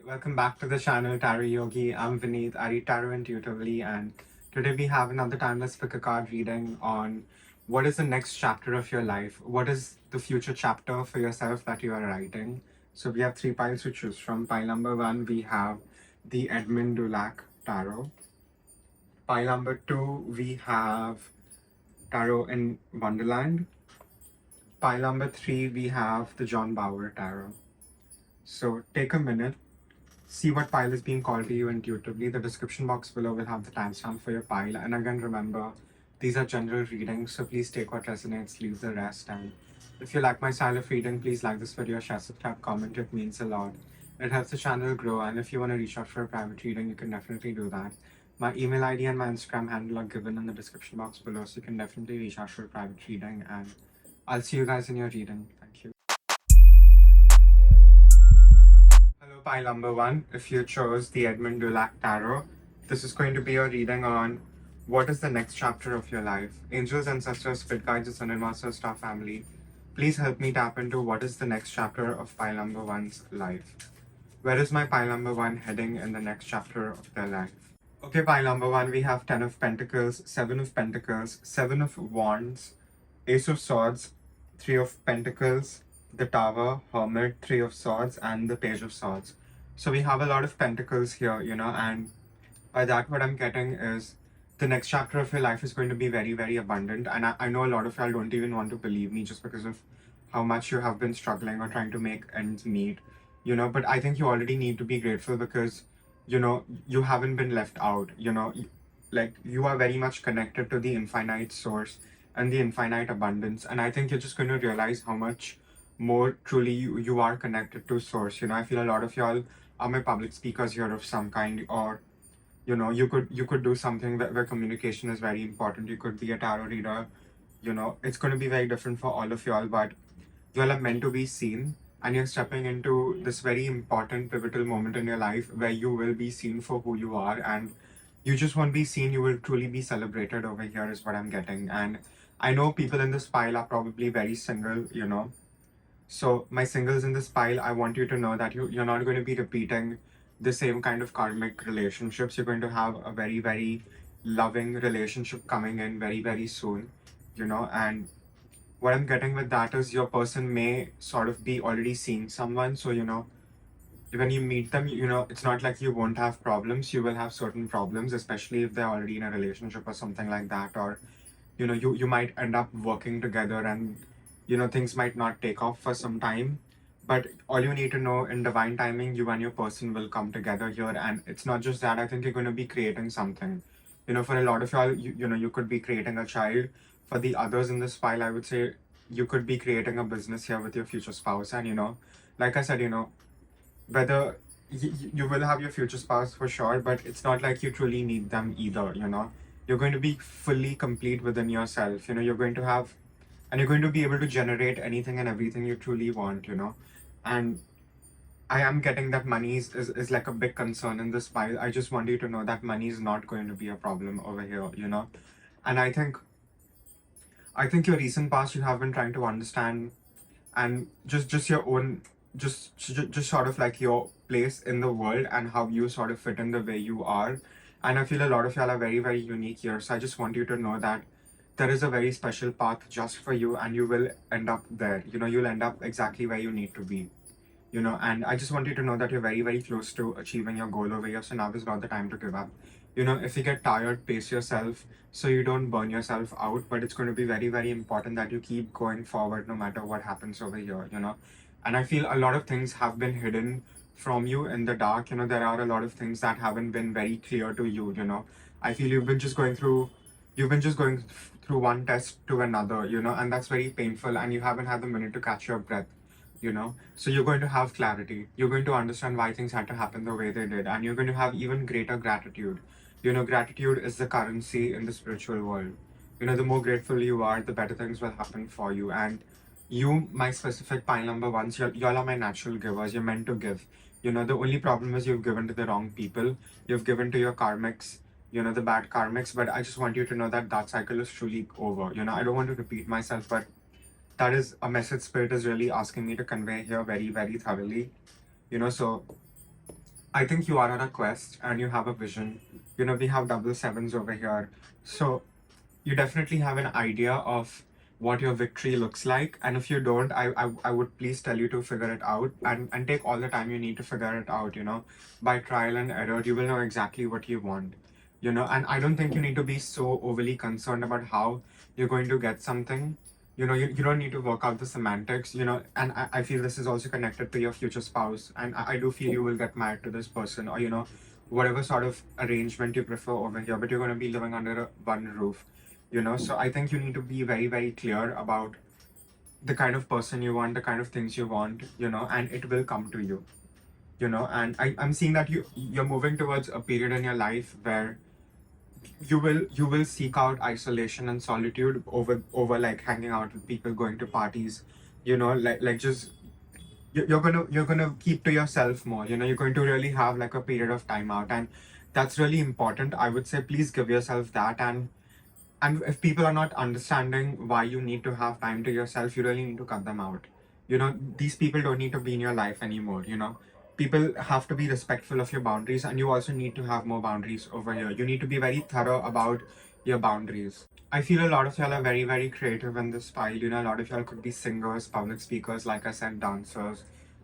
welcome back to the channel Tarot Yogi. I'm Vinit. I read tarot intuitively, and today we have another timeless pick a card reading on what is the next chapter of your life. What is the future chapter for yourself that you are writing? So we have three piles to choose from. Pile number one, we have the Edmund Dulac Tarot. Pile number two, we have Tarot in Wonderland. Pile number three, we have the John Bauer Tarot. So take a minute, see what pile is being called to you intuitively. The description box below will have the timestamp for your pile. And again, remember, these are general readings, so please take what resonates, leave the rest. And if you like my style of reading, please like this video, share, subscribe, comment. It means a lot. It helps the channel grow. And if you want to reach out for a private reading, you can definitely do that. My email ID and my Instagram handle are given in the description box below, so you can definitely reach out for a private reading. And I'll see you guys in your reading. Thank you. Hello, pile number one. If you chose the Edmund Dulac Tarot, this is going to be your reading on what is the next chapter of your life. Angels, ancestors, spirit guides, ascended masters, star family, please help me tap into what is the next chapter of pile number one's life. Where is my pile number one heading in the next chapter of their life? Okay, pile number one, we have 10 of Pentacles, 7 of Pentacles, 7 of Wands, Ace of Swords, 3 of Pentacles, the Tower, Hermit, 3 of Swords, and the Page of Swords. So we have a lot of Pentacles here, and by that what I'm getting is the next chapter of your life is going to be very, very abundant. And I know a lot of y'all don't even want to believe me just because of how much you have been struggling or trying to make ends meet, but I think you already need to be grateful because, you haven't been left out, like you are very much connected to the infinite source and the infinite abundance. And I think you're just going to realize how much more truly you are connected to source. I feel a lot of y'all are my public speakers here of some kind, or you could do something where communication is very important. You could be a tarot reader. It's going to be very different for all of y'all, but y'all are meant to be seen, and you're stepping into this very important pivotal moment in your life where you will be seen for who you are. And you just won't be seen, you will truly be celebrated over here is what I'm getting. And I know people in this pile are probably very single, so my singles in this pile, I want you to know that you're not going to be repeating the same kind of karmic relationships. You're going to have a very, very loving relationship coming in very, very soon, and what I'm getting with that is your person may sort of be already seeing someone. So, when you meet them, it's not like you won't have problems. You will have certain problems, especially if they're already in a relationship or something like that. Or, you might end up working together and, things might not take off for some time. But all you need to know, in divine timing, you and your person will come together here. And it's not just that. I think you're going to be creating something. For a lot of y'all, you could be creating a child. For the others in this file, I would say you could be creating a business here with your future spouse. And, like I said, whether you will have your future spouse for sure, but it's not like you truly need them either, You're going to be fully complete within yourself. You're going to have, and you're going to be able to generate anything and everything you truly want, And I am getting that money is like a big concern in this file. I just want you to know that money is not going to be a problem over here, And I think your recent past, you have been trying to understand, and just your own, just sort of like your place in the world and how you sort of fit in the way you are. And I feel a lot of y'all are very, very unique here. So I just want you to know that there is a very special path just for you, and you will end up there. You'll end up exactly where you need to be. And I just want you to know that you're very, very close to achieving your goal over here. So now is not the time to give up. If you get tired, pace yourself so you don't burn yourself out. But it's going to be very, very important that you keep going forward no matter what happens over here, And I feel a lot of things have been hidden from you in the dark. There are a lot of things that haven't been very clear to you, I feel you've been just going through one test to another, and that's very painful, and you haven't had the minute to catch your breath. So you're going to have clarity. You're going to understand why things had to happen the way they did, and you're going to have even greater gratitude. Gratitude is the currency in the spiritual world. The more grateful you are, the better things will happen for you. And you, my specific pile number ones, y'all are my natural givers. You're meant to give. The only problem is you've given to the wrong people. You've given to your karmics, the bad karmics. But I just want you to know that cycle is truly over. I don't want to repeat myself, but that is a message spirit is really asking me to convey here very, very thoroughly. So I think you are on a quest and you have a vision. We have double sevens over here. So you definitely have an idea of what your victory looks like. And if you don't, I would please tell you to figure it out and take all the time you need to figure it out. By trial and error, you will know exactly what you want. And I don't think you need to be so overly concerned about how you're going to get something. You don't need to work out the semantics, and I feel this is also connected to your future spouse. And I do feel you will get married to this person, or, whatever sort of arrangement you prefer over here, but you're going to be living under one roof. So I think you need to be very, very clear about the kind of person you want, the kind of things you want, and it will come to you. And I'm seeing that you're moving towards a period in your life where you will seek out isolation and solitude over like hanging out with people, going to parties, like just you're gonna keep to yourself more. You're going to really have like a period of time out, and that's really important. I would say please give yourself that. And if people are not understanding why you need to have time to yourself, you really need to cut them out. These people don't need to be in your life anymore. People have to be respectful of your boundaries, and you also need to have more boundaries over here. You need to be very thorough about your boundaries. I feel a lot of y'all are very, very creative in this style. A lot of y'all could be singers, public speakers, like I said, dancers,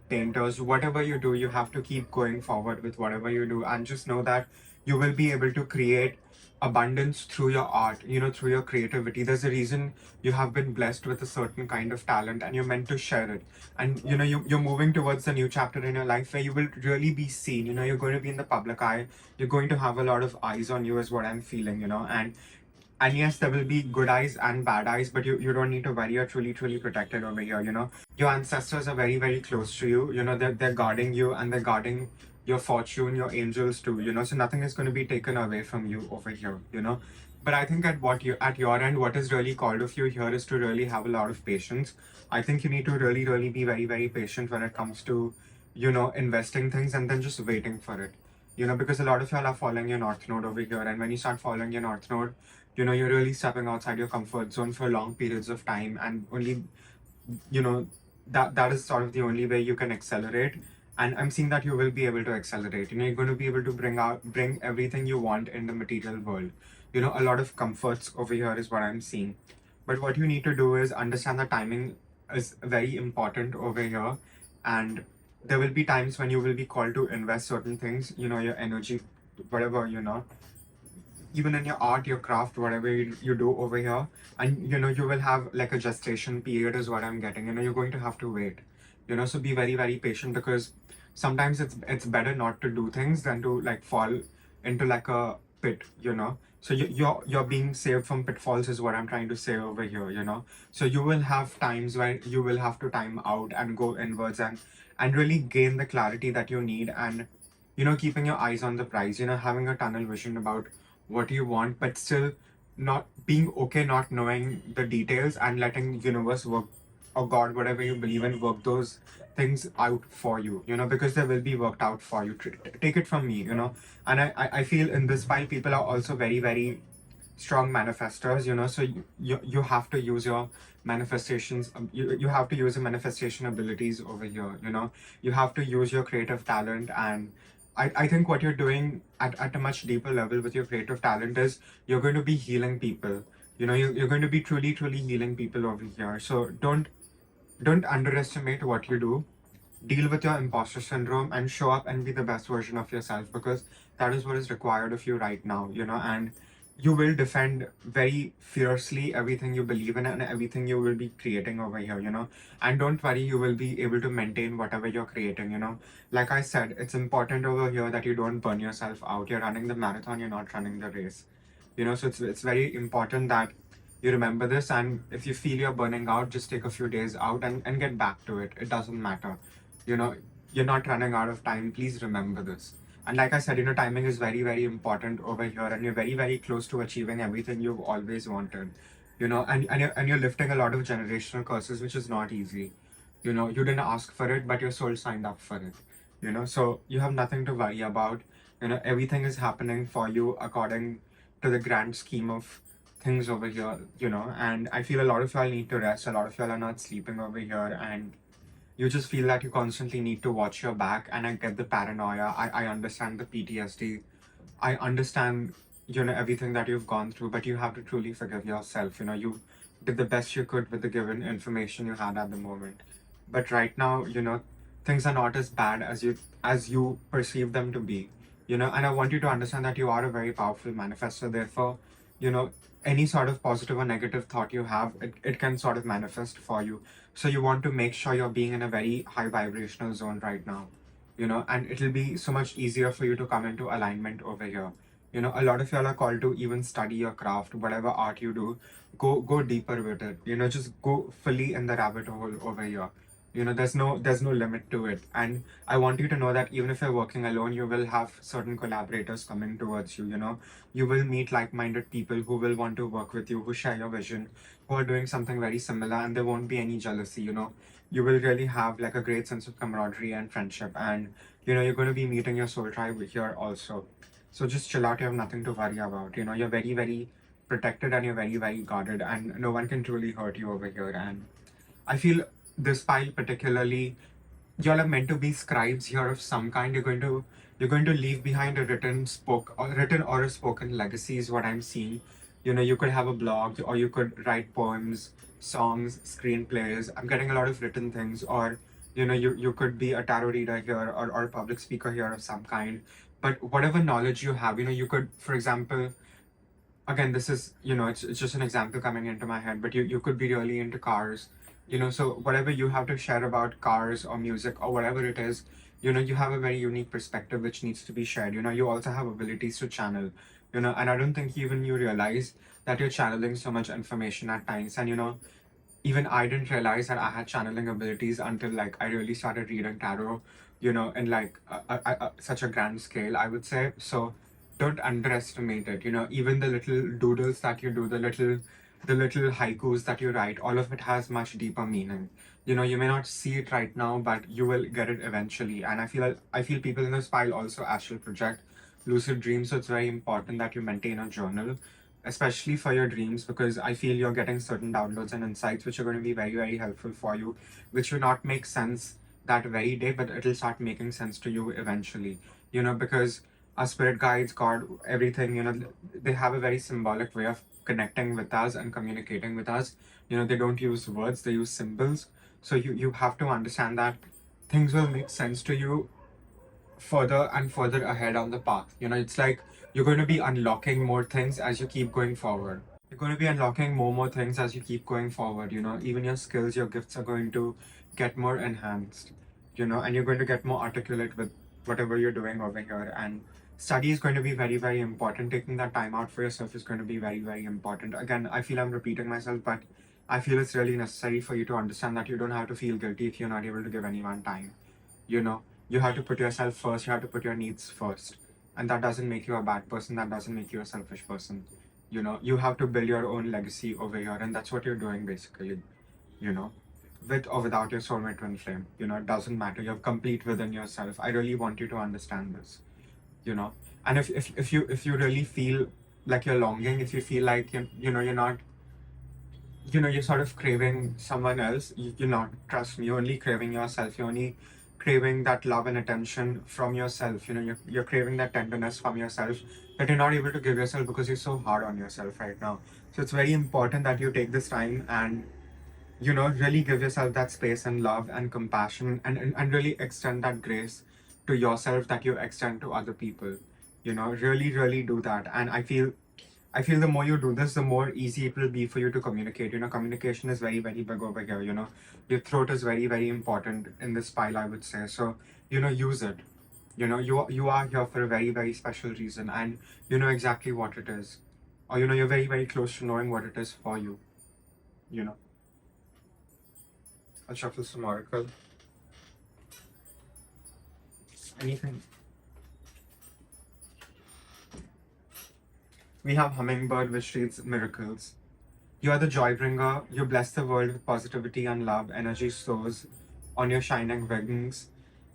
painters. Whatever you do, you have to keep going forward with whatever you do, and just know that you will be able to create abundance through your art, through your creativity. There's a reason you have been blessed with a certain kind of talent, and you're meant to share it. And you're moving towards a new chapter in your life where you will really be seen. You're going to be in the public eye. You're going to have a lot of eyes on you, is what I'm feeling. And yes, there will be good eyes and bad eyes, but you don't need to worry. You're truly, truly protected over here. Your ancestors are very, very close to you. They're guarding you, and they're guarding your fortune, your angels too. So nothing is going to be taken away from you over here. But I think at your end, what is really called of you here is to really have a lot of patience. I think you need to really, really be very, very patient when it comes to investing things, and then just waiting for it. Because a lot of y'all are following your north node over here, and when you start following your north node, you're really stepping outside your comfort zone for long periods of time, and only you know that is sort of the only way you can accelerate. And I'm seeing that you will be able to accelerate. You're going to be able to bring everything you want in the material world. A lot of comforts over here is what I'm seeing. But what you need to do is understand that timing is very important over here, and there will be times when you will be called to invest certain things, your energy, whatever, even in your art, your craft, whatever you do over here. And you will have like a gestation period, is what I'm getting. You're going to have to wait. So be very, very patient, because sometimes it's better not to do things than to like fall into like a pit. So you're being saved from pitfalls, is what I'm trying to say over here. So you will have times where you will have to time out and go inwards, and really gain the clarity that you need. And keeping your eyes on the prize, having a tunnel vision about what you want, but still not being okay not knowing the details, and letting universe work, or God, whatever you believe in, work those things out for you, because they will be worked out for you. Take it from me. And I feel in this file, people are also very, very strong manifestors. So you have to use your manifestations. You have to use your manifestation abilities over here. You have to use your creative talent. And I think what you're doing at a much deeper level with your creative talent is you're going to be healing people. You're going to be truly, truly healing people over here. So don't underestimate what you do. Deal with your imposter syndrome and show up and be the best version of yourself, because that is what is required of you right now. And you will defend very fiercely everything you believe in and everything you will be creating over here. And don't worry, you will be able to maintain whatever you're creating. Like I said, it's important over here that you don't burn yourself out. You're running the marathon, you're not running the race. So it's very important that you remember this. And if you feel you're burning out, just take a few days out and get back to it. It doesn't matter. You're not running out of time. Please remember this. And like I said, timing is very, very important over here, and you're very, very close to achieving everything you've always wanted. And you're lifting a lot of generational curses, which is not easy. You didn't ask for it, but your soul signed up for it. So you have nothing to worry about. Everything is happening for you according to the grand scheme of things over here. And I feel a lot of y'all need to rest. A lot of y'all are not sleeping over here, and you just feel that you constantly need to watch your back, and I get the paranoia. I understand the PTSD. I understand, everything that you've gone through, but you have to truly forgive yourself. You did the best you could with the given information you had at the moment. But right now, things are not as bad as you perceive them to be. And I want you to understand that you are a very powerful manifestor. Therefore, you know, any sort of positive or negative thought you have, it can sort of manifest for you. So you want to make sure you're being in a very high vibrational zone right now, and it'll be so much easier for you to come into alignment over here. A lot of y'all are called to even study your craft, whatever art you do, go deeper with it. Just go fully in the rabbit hole over here. There's no limit to it. And I want you to know that even if you're working alone, you will have certain collaborators coming towards you. You will meet like-minded people who will want to work with you, who share your vision, who are doing something very similar, and there won't be any jealousy. You will really have like a great sense of camaraderie and friendship, and you're going to be meeting your soul tribe here also. So just chill out. You have nothing to worry about. You're very, very protected, and you're very, very guarded, and no one can truly hurt you over here. And I feel this file particularly, y'all are meant to be scribes here of some kind. You're going to leave behind a written or a spoken legacy is what I'm seeing. You could have a blog, or you could write poems, songs, screenplays. I'm getting a lot of written things. Or you could be a tarot reader here, or a public speaker here of some kind. But whatever knowledge you have, you could, for example, again, this is, it's just an example coming into my head, but you could be really into cars. So whatever you have to share about cars or music or whatever it is, you have a very unique perspective which needs to be shared. You also have abilities to channel, and I don't think even you realize that you're channeling so much information at times. And even I didn't realize that I had channeling abilities until like I really started reading tarot, in like such a grand scale, I would say. So don't underestimate it. Even the little doodles that you do, the little haikus that you write, all of it has much deeper meaning. You may not see it right now, but you will get it eventually. And I feel people in this file also astral project, lucid dreams. So it's very important that you maintain a journal, especially for your dreams, because I feel you're getting certain downloads and insights which are going to be very, very helpful for you, which will not make sense that very day, but it'll start making sense to you eventually. Because our spirit guides, God, everything, they have a very symbolic way of connecting with us and communicating with us. They don't use words, they use symbols. So you have to understand that things will make sense to you further and further ahead on the path. It's like you're going to be unlocking more things as you keep going forward. You're going to be unlocking more things as you keep going forward. Even your skills, your gifts are going to get more enhanced, and you're going to get more articulate with whatever you're doing over here. And study is going to be very, very important. Taking that time out for yourself is going to be very, very important. Again, I feel I'm repeating myself, but I feel it's really necessary for you to understand that you don't have to feel guilty if you're not able to give anyone time. You have to put yourself first, you have to put your needs first. And that doesn't make you a bad person, that doesn't make you a selfish person. You have to build your own legacy over here, and that's what you're doing basically. you know with or without your soulmate twin flame, it doesn't matter. You're complete within yourself. I really want you to understand this. you know and if you really feel like you're longing, if you feel like you're not, you're sort of craving someone else, you're not. Trust me, you're only craving yourself. You're only craving that love and attention from yourself. You're craving that tenderness from yourself that you're not able to give yourself because you're so hard on yourself right now. So it's very important that you take this time and really give yourself that space and love and compassion, and really extend that grace to yourself that you extend to other people. Really, really do that. And I feel the more you do this, the more easy it will be for you to communicate. Communication is very, very big over here. Your throat is very, very important in this pile, I would say. So, use it. You are here for a very, very special reason, and you know exactly what it is. Or, you're very, very close to knowing what it is for you. You know. I'll shuffle some oracle. Anything. We have hummingbird, which reads miracles. You are the joy bringer. You bless the world with positivity and love. Energy soars on your shining wings.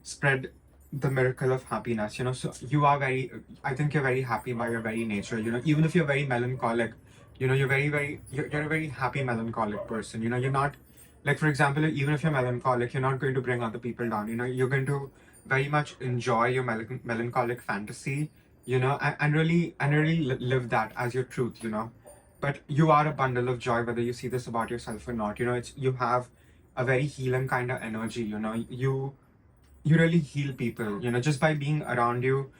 Spread the miracle of happiness. So you are I think you're very happy by your very nature. Even if you're very melancholic, you're very, very, you're a very happy melancholic person. You're not Like, for example, even if you're melancholic, you're not going to bring other people down. You're going to very much enjoy your melancholic fantasy, and really live that as your truth. But you are a bundle of joy, whether you see this about yourself or not. You have a very healing kind of energy. You really heal people. Just by being around you.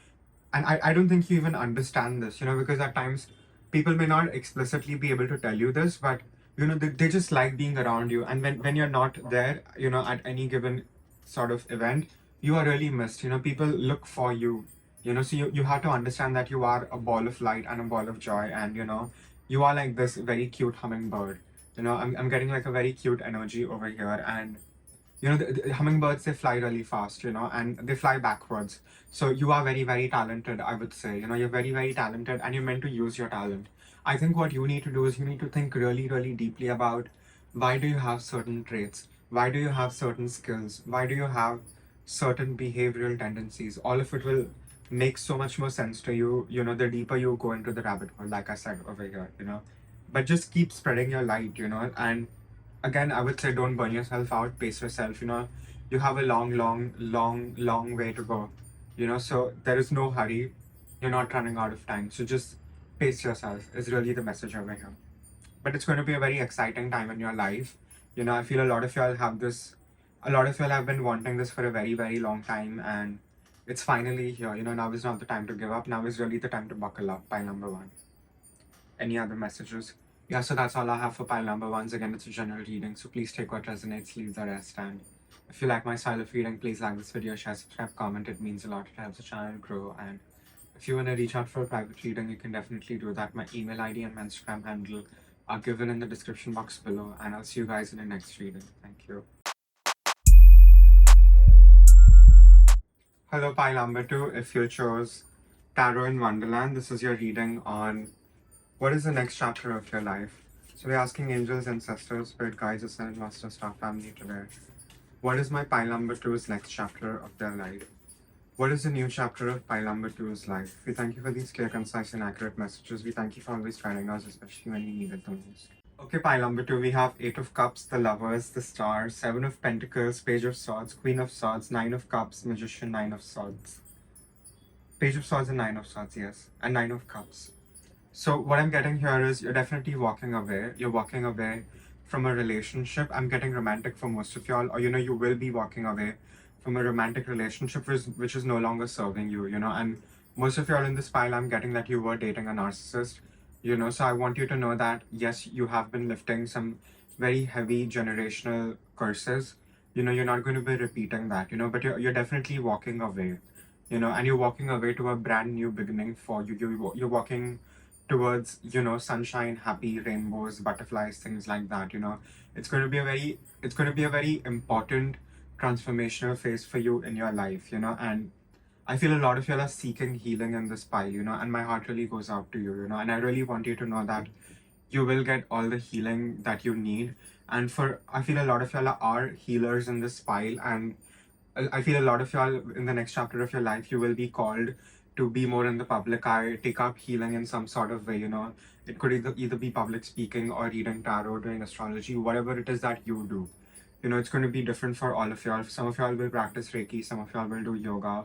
And I don't think you even understand this, because at times people may not explicitly be able to tell you this, but they just like being around you. And when you're not there, at any given sort of event, you are really missed. People look for you. So you have to understand that you are a ball of light and a ball of joy, and you are like this very cute hummingbird. I'm getting like a very cute energy over here. And the hummingbirds, they fly really fast, and they fly backwards. So you are very, very talented, I would say. You're very, very talented, and you're meant to use your talent. I think what you need to do is you need to think really, really deeply about why do you have certain traits? Why do you have certain skills? Why do you have certain behavioral tendencies? All of it will make so much more sense to you, the deeper you go into the rabbit hole, like I said over here. But just keep spreading your light, and again, I would say don't burn yourself out, pace yourself. You have a long, long, long, long way to go. So there is no hurry. You're not running out of time. So just pace yourself is really the message over here. But it's going to be a very exciting time in your life. I feel a lot of y'all have this, a lot of y'all have been wanting this for a very, very long time, and it's finally here. Now is not the time to give up. Now is really the time to buckle up. Pile number one. Any other messages? Yeah, so that's all I have for pile number one. Again, it's a general reading, so please take what resonates, leave the rest. And if you like my style of reading, please like this video, share, subscribe, comment. It means a lot. It helps the channel grow. And if you want to reach out for a private reading, you can definitely do that. My email ID and my Instagram handle are given in the description box below. And I'll see you guys in the next reading. Thank you. Hello, pile number two. If you chose Tarot in Wonderland, this is your reading on what is the next chapter of your life. So we're asking angels, ancestors, spirit guides, ascended master, star family today. What is my pile number two's next chapter of their life? What is the new chapter of pile number two's life? We thank you for these clear, concise, and accurate messages. We thank you for always guiding us, especially when we need it the most. Okay, pile number two, we have Eight of Cups, the Lovers, the Star, Seven of Pentacles, Page of Swords, Queen of Swords, Nine of Cups, Magician, Nine of Swords. Page of Swords and Nine of Swords, yes, and Nine of Cups. So what I'm getting here is you're definitely walking away. You're walking away from a relationship. I'm getting romantic for most of y'all, or you will be walking away from a romantic relationship which is no longer serving you, and most of y'all in this pile, I'm getting that you were dating a narcissist, so I want you to know that yes, you have been lifting some very heavy generational curses. You're not going to be repeating that, but you're definitely walking away, and you're walking away to a brand new beginning for you. You're walking towards sunshine, happy, rainbows, butterflies, things like that. It's going to be a very important transformational phase for you in your life, and I feel a lot of y'all are seeking healing in this pile, and my heart really goes out to you, and I really want you to know that you will get all the healing that you need. And I feel a lot of y'all are healers in this pile, and I feel a lot of y'all in the next chapter of your life, you will be called to be more in the public eye, take up healing in some sort of way, It could either be public speaking or reading tarot, doing astrology, whatever it is that you do. It's going to be different for all of y'all. Some of y'all will practice Reiki, some of y'all will do yoga,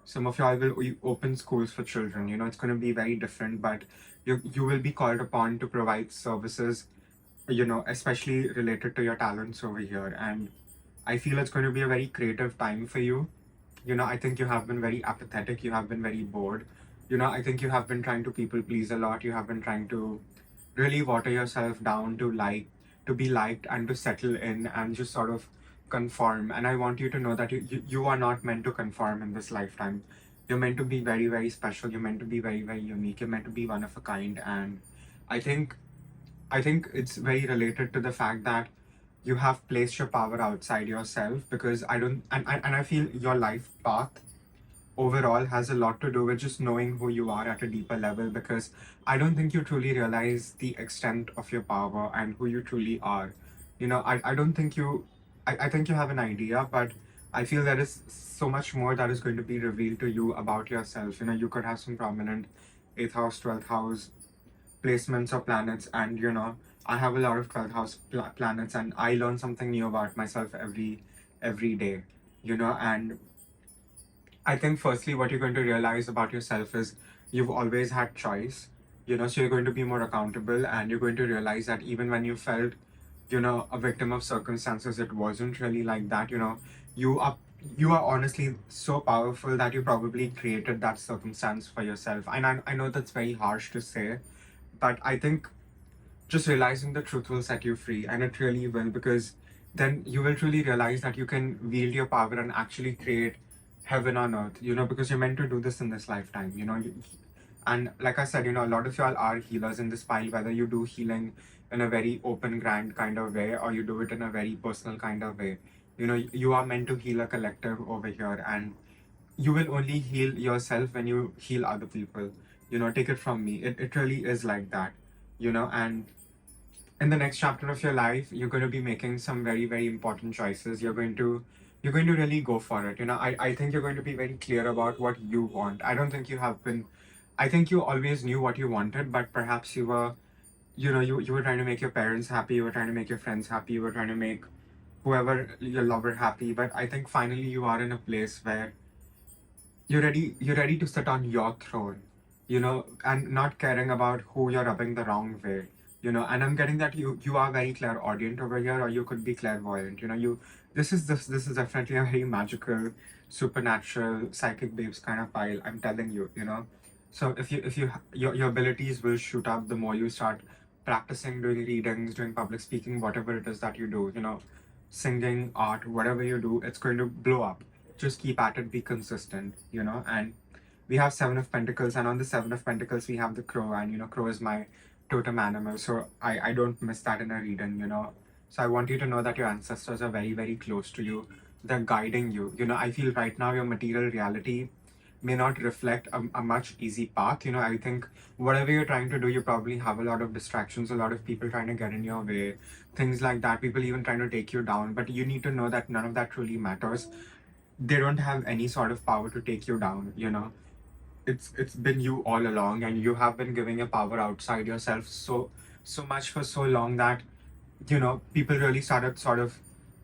some of y'all will open schools for children. It's going to be very different, but you will be called upon to provide services, especially related to your talents over here. And I feel it's going to be a very creative time for you. I think you have been very apathetic. You have been very bored. I think you have been trying to people please a lot. You have been trying to really water yourself down to be liked and to settle in and just sort of conform. And I want you to know that you are not meant to conform in this lifetime. You're meant to be very, very special. You're meant to be very, very unique. You're meant to be one of a kind. And I think it's very related to the fact that you have placed your power outside yourself, because I feel your life path overall has a lot to do with just knowing who you are at a deeper level, because I don't think you truly realize the extent of your power and who you truly are. I don't think I think you have an idea, but I feel there is so much more that is going to be revealed to you about yourself. You could have some prominent 8th house, 12th house placements or planets, and I have a lot of 12th house planets, and I learn something new about myself every day, and I think firstly what you're going to realize about yourself is you've always had choice, so you're going to be more accountable, and you're going to realize that even when you felt, a victim of circumstances, it wasn't really like that. You are you are honestly so powerful that you probably created that circumstance for yourself. And I know that's very harsh to say, but I think just realizing the truth will set you free, and it really will, because then you will truly realize that you can wield your power and actually create heaven on earth, because you're meant to do this in this lifetime, and like I said, a lot of y'all are healers in this pile, whether you do healing in a very open, grand kind of way, or you do it in a very personal kind of way. You are meant to heal a collective over here, and you will only heal yourself when you heal other people. Take it from me. It really is like that, and in the next chapter of your life, you're going to be making some very, very important choices. You're going to really go for it. I think you're going to be very clear about what you want. I don't think you have been. I think you always knew what you wanted, but perhaps you were, you were trying to make your parents happy, you were trying to make your friends happy, you were trying to make whoever your lover happy. But I think finally you are in a place where you're ready to sit on your throne, and not caring about who you're rubbing the wrong way. And I'm getting that you are very clairaudient over here, or you could be clairvoyant. This is definitely a very magical, supernatural, psychic babes kind of pile, I'm telling you. So if you your abilities will shoot up the more you start practicing, doing readings, doing public speaking, whatever it is that you do, singing, art, whatever you do, it's going to blow up. Just keep at it, be consistent, and we have Seven of Pentacles, and on the Seven of Pentacles we have the crow, and crow is my totem animal, so I don't miss that in a reading. So I want you to know that your ancestors are very, very close to you. They're guiding you. I feel right now your material reality may not reflect a much easy path. I think whatever you're trying to do, you probably have a lot of distractions, a lot of people trying to get in your way, things like that, people even trying to take you down. But you need to know that none of that truly matters. They don't have any sort of power to take you down. It's been you all along, and you have been giving your power outside yourself so much for so long that people really started sort of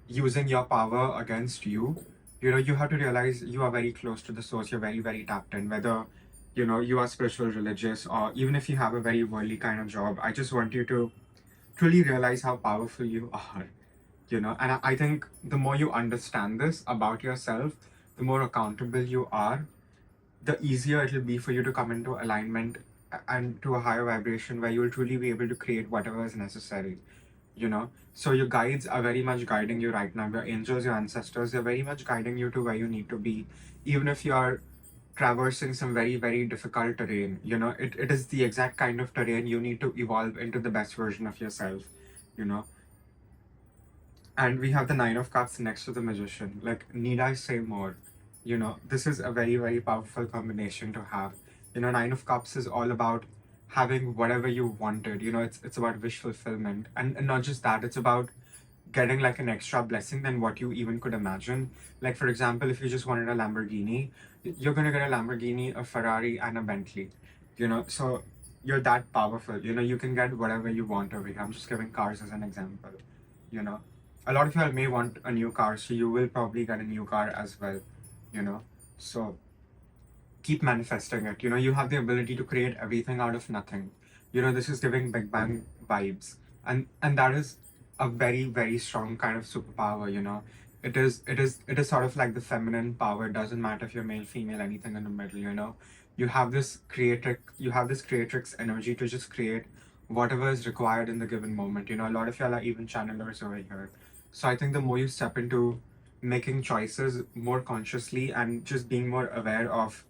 using your power against you. You have to realize you are very close to the source. You're very, very tapped in, whether you are spiritual, religious, or even if you have a very worldly kind of job. I just want you to truly realize how powerful you are. And I think the more you understand this about yourself, the more accountable you are, the easier it'll be for you to come into alignment and to a higher vibration where you'll truly be able to create whatever is necessary. So your guides are very much guiding you right now. Your angels, your ancestors, they're very much guiding you to where you need to be, even if you're traversing some very, very difficult terrain. It is the exact kind of terrain you need to evolve into the best version of yourself. you know and we have the Nine of Cups next to the Magician. Like, need I say more? This is a very, very powerful combination to have. Nine of Cups is all about having whatever you wanted. It's about wish fulfillment. And not just that, it's about getting like an extra blessing than what you even could imagine. Like, for example, if you just wanted a Lamborghini, you're gonna get a Lamborghini, a Ferrari, and a Bentley. So you're that powerful. You can get whatever you want over here. I'm just giving cars as an example. You know, a lot of y'all may want a new car, so you will probably get a new car as well. So keep manifesting it. You have the ability to create everything out of nothing. This is giving Big Bang vibes, and that is a very, very strong kind of superpower. It is sort of like the feminine power. It doesn't matter if you're male, female, anything in the middle. You have this creatrix energy to just create whatever is required in the given moment. A lot of y'all are even channelers over here. So I think the more you step into making choices more consciously and just being more aware of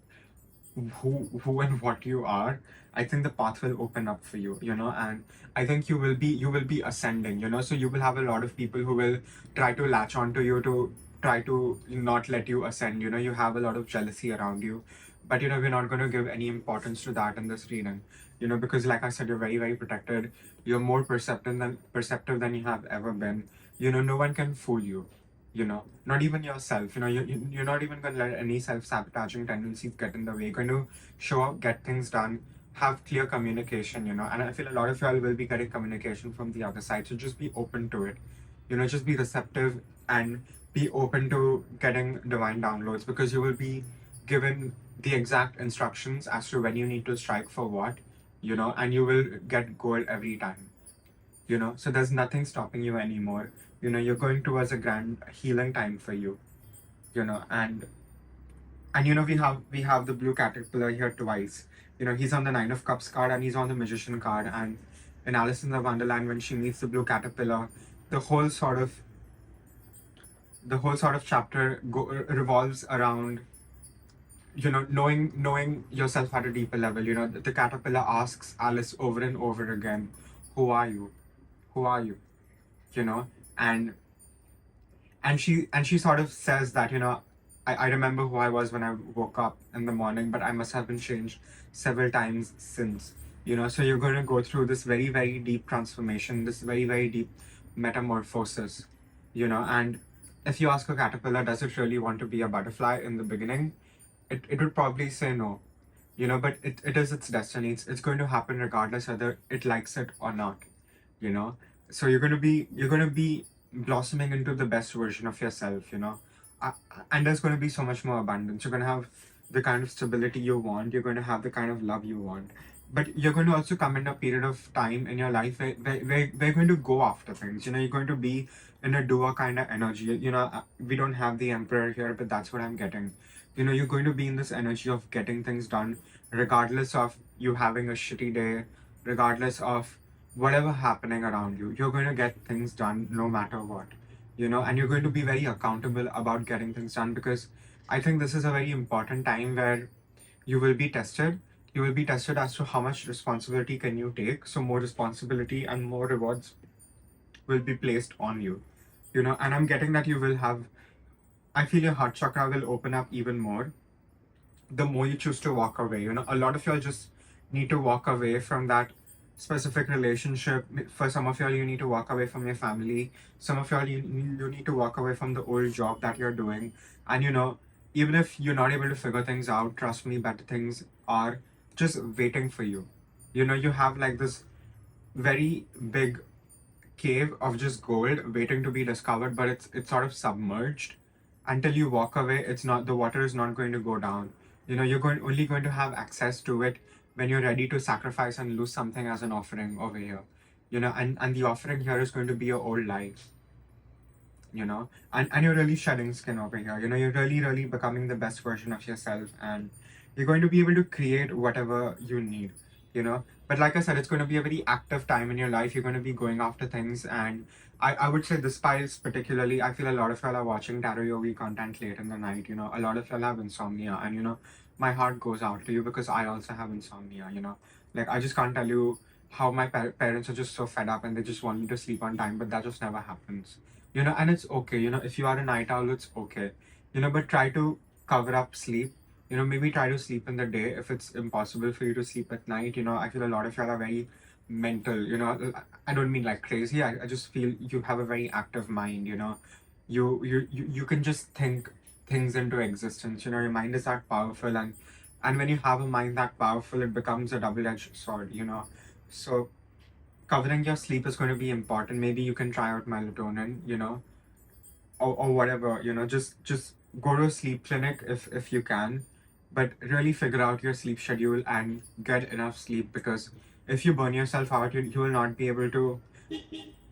who and what you are, I think the path will open up for you. And I think you will be ascending. So you will have a lot of people who will try to latch onto you to try to not let you ascend. You have a lot of jealousy around you, but we're not going to give any importance to that in this reading. Because like I said, you're very, very protected. You're more perceptive than you have ever been. No one can fool you. Not even yourself. You're not even going to let any self-sabotaging tendencies get in the way. You're going to show up, get things done, have clear communication, and I feel a lot of y'all will be getting communication from the other side. So just be open to it, just be receptive and be open to getting divine downloads, because you will be given the exact instructions as to when you need to strike for what, and you will get gold every time, so there's nothing stopping you anymore. You're going towards a grand healing time for you, and we have the blue caterpillar here twice. He's on the Nine of Cups card and he's on the Magician card. And in Alice in the Wonderland, when she meets the blue caterpillar, the whole sort of chapter revolves around knowing yourself at a deeper level. The caterpillar asks Alice over and over again, "Who are you? Who are you?" You know, and she sort of says that I remember who I was when I woke up in the morning, but I must have been changed several times since. So you're going to go through this very, very deep transformation, this very, very deep metamorphosis, and if you ask a caterpillar, does it really want to be a butterfly in the beginning? It would probably say no, but it is its destiny. It's going to happen regardless whether it likes it or not, so you're going to be blossoming into the best version of yourself, and there's going to be so much more abundance. You're going to have the kind of stability you want. You're going to have the kind of love you want. But you're going to also come in a period of time in your life where we're going to go after things. You're going to be in a doer kind of energy. We don't have the emperor here, but that's what I'm getting. You're going to be in this energy of getting things done, regardless of you having a shitty day, regardless of whatever happening around you. You're going to get things done no matter what. And you're going to be very accountable about getting things done, because I think this is a very important time where you will be tested. You will be tested as to how much responsibility can you take. So more responsibility and more rewards will be placed on you, and I'm getting that you will have, I feel your heart chakra will open up even more the more you choose to walk away. A lot of y'all just need to walk away from that specific relationship. For some of y'all, you need to walk away from your family. Some of y'all, you need to walk away from the old job that you're doing. And even if you're not able to figure things out, trust me, better things are just waiting for you. You have like this very big cave of just gold waiting to be discovered, but it's sort of submerged. Until you walk away, the water is not going to go down. You're only going to have access to it when you're ready to sacrifice and lose something as an offering over here. And the offering here is going to be your old life. And you're really shedding skin over here. You're really, really becoming the best version of yourself, and you're going to be able to create whatever you need. But like I said, it's going to be a very active time in your life. You're going to be going after things, and I would say this piles particularly, I feel a lot of y'all are watching tarot yogi content late in the night. A lot of y'all have insomnia, and my heart goes out to you, because I also have insomnia. Like, I just can't tell you how my parents are just so fed up and they just want me to sleep on time, but that just never happens. And it's okay. If you are a night owl, it's okay. But try to cover up sleep. Maybe try to sleep in the day if it's impossible for you to sleep at night. I feel a lot of y'all are very mental. I don't mean like crazy. I just feel you have a very active mind. You can just think things into existence. Your mind is that powerful, and when you have a mind that powerful, it becomes a double-edged sword. So covering your sleep is going to be important. Maybe you can try out melatonin, or whatever, just go to a sleep clinic if you can, but really figure out your sleep schedule and get enough sleep, because if you burn yourself out, you will not be able to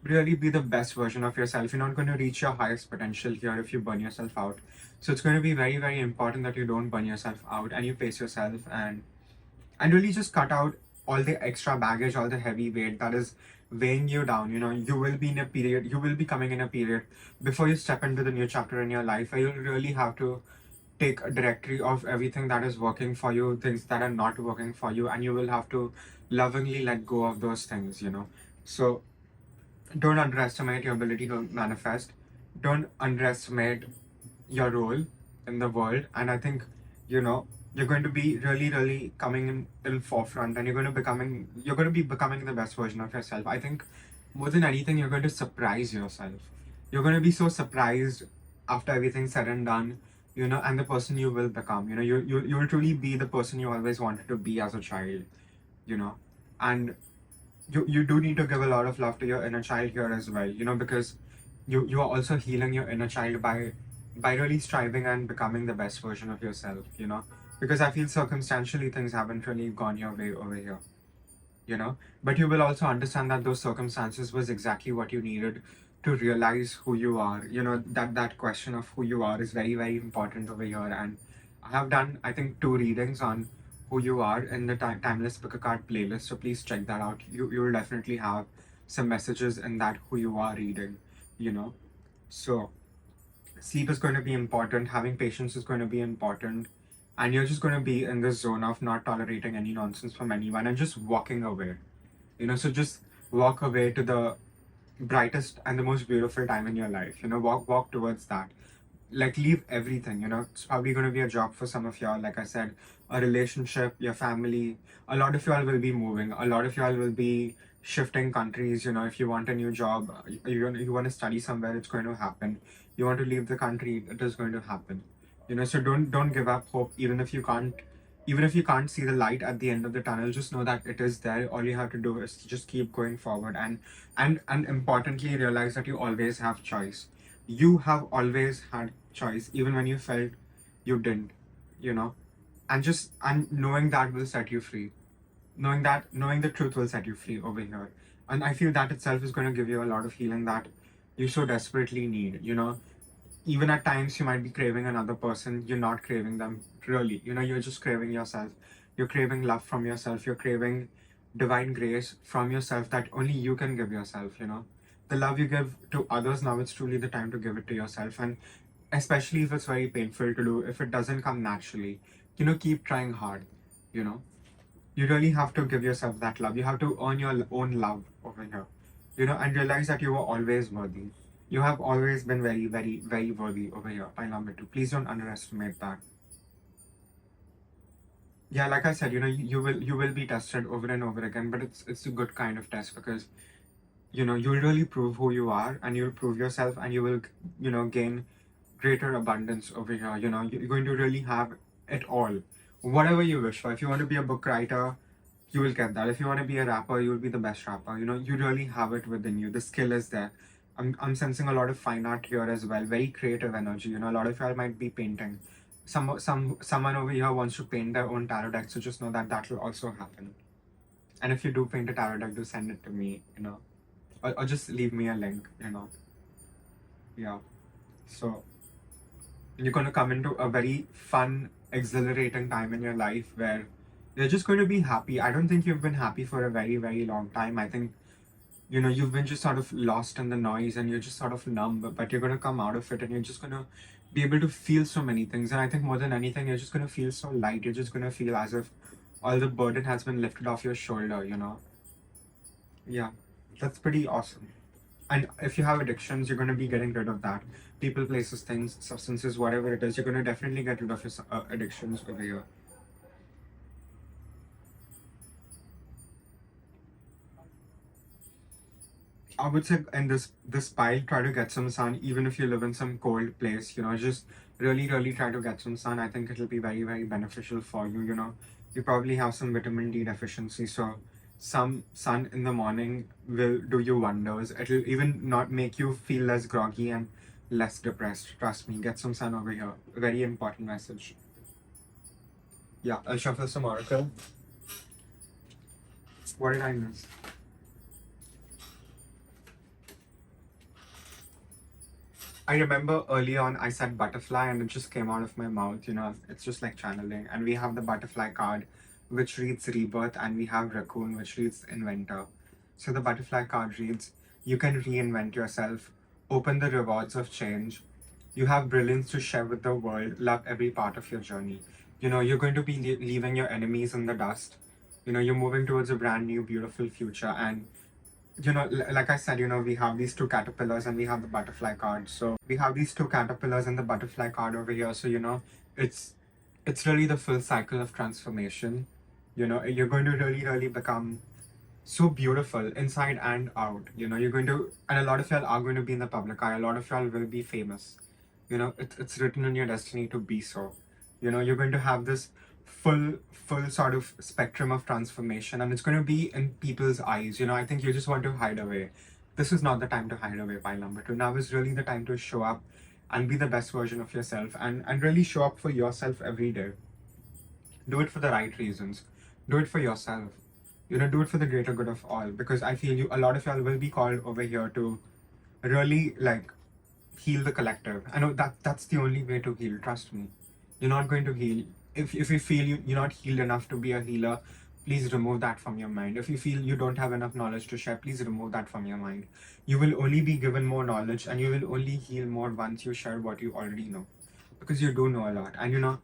really be the best version of yourself. You're not going to reach your highest potential here if you burn yourself out. So it's going to be very, very important that you don't burn yourself out and you pace yourself, and really just cut out all the extra baggage, all the heavy weight that is weighing you down. You will be in a period, you will be coming in a period before you step into the new chapter in your life, where you'll really have to take a directory of everything that is working for you, things that are not working for you, and you will have to lovingly let go of those things. So don't underestimate your ability to manifest. Don't underestimate your role in the world. And I think, you're going to be really, really coming in forefront, and you're going to be becoming the best version of yourself. I think more than anything, you're going to surprise yourself. You're going to be so surprised after everything's said and done, and the person you will become. You will truly be the person you always wanted to be as a child. and you do need to give a lot of love to your inner child here as well, because you are also healing your inner child by really striving and becoming the best version of yourself, because I feel circumstantially things haven't really gone your way over here, but you will also understand that those circumstances was exactly what you needed to realize who you are. That question of who you are is very, very important over here. And I have done, I think, 2 readings on who you are in the Timeless Pickacard playlist, so please check that out. You will definitely have some messages in that who you are reading, so sleep is going to be important, having patience is going to be important, and you're just going to be in this zone of not tolerating any nonsense from anyone and just walking away. So just walk away to the brightest and the most beautiful time in your life. Walk towards that. Like, leave everything. It's probably going to be a job for some of y'all. Like I said, a relationship, your family. A lot of y'all will be moving. A lot of y'all will be shifting countries. If you want a new job, you want to study somewhere, it's going to happen. You want to leave the country, it is going to happen. So don't give up hope, even if you can't see the light at the end of the tunnel. Just know that it is there. All you have to do is just keep going forward, and importantly, realize that you always have choice. You have always had choice, even when you felt you didn't, and knowing that will set you free. Knowing the truth will set you free over here. And I feel that itself is going to give you a lot of healing that you so desperately need. Even at times you might be craving another person, you're not craving them really. You're just craving yourself. You're craving love from yourself. You're craving divine grace from yourself that only you can give yourself. The love you give to others, now it's truly the time to give it to yourself. And especially if it's very painful to do, if it doesn't come naturally, keep trying hard. You really have to give yourself that love. You have to earn your own love over here, and realize that you are always worthy. You have always been very, very, very worthy over here. Pile number 2. Please don't underestimate that. Yeah, like I said, you will be tested over and over again, but it's a good kind of test, because you'll really prove who you are, and you'll prove yourself, and you will gain greater abundance over here. You're going to really have it all, whatever you wish for. If you want to be a book writer, you will get that. If you want to be a rapper, you will be the best rapper. You really have it within you. The skill is there. I'm sensing a lot of fine art here as well. Very creative energy. A lot of y'all might be painting. Someone over here wants to paint their own tarot deck, so just know that will also happen. And if you do paint a tarot deck, do send it to me. Or just leave me a link. Yeah. So you're going to come into a very fun, exhilarating time in your life where you're just going to be happy. I don't think you've been happy for a very, very long time. I think, you've been just sort of lost in the noise, and you're just sort of numb, but you're going to come out of it, and you're just going to be able to feel so many things. And I think more than anything, you're just going to feel so light. You're just going to feel as if all the burden has been lifted off your shoulder, Yeah, that's pretty awesome. And if you have addictions, you're going to be getting rid of that. People, places, things, substances, whatever it is, you're going to definitely get rid of your addictions over here. I would say in this pile, try to get some sun, even if you live in some cold place. Just really, really try to get some sun. I think it'll be very, very beneficial for you. You probably have some vitamin D deficiency, so some sun in the morning will do you wonders. It'll even not make you feel less groggy and less depressed. Trust me, get some sun over here. Very important message. Yeah, I'll shuffle some oracle. What did I miss? I remember early on I said butterfly and it just came out of my mouth. It's just like channeling. And we have the butterfly card, which reads rebirth, and we have raccoon, which reads inventor. So the butterfly card reads, you can reinvent yourself, open the rewards of change. You have brilliance to share with the world, love every part of your journey. You're going to be leaving your enemies in the dust. You're moving towards a brand new, beautiful future. And like I said, we have these 2 caterpillars and we have the butterfly card. So we have these 2 caterpillars and the butterfly card over here. So, it's really the full cycle of transformation. You're going to really, really become so beautiful inside and out. You're going to, and a lot of y'all are going to be in the public eye. A lot of y'all will be famous. It's written in your destiny to be so. You're going to have this full sort of spectrum of transformation, and it's going to be in people's eyes. I think you just want to hide away. This is not the time to hide away, pile number two. Now is really the time to show up and be the best version of yourself, and really show up for yourself every day. Do it for the right reasons. Do it for yourself. Do it for the greater good of all, because I feel a lot of y'all will be called over here to really heal the collective. I know that's the only way to heal. Trust me. You're not going to heal. If you feel you're not healed enough to be a healer, please remove that from your mind. If you feel you don't have enough knowledge to share, please remove that from your mind. You will only be given more knowledge, and you will only heal more once you share what you already know. Because you do know a lot. And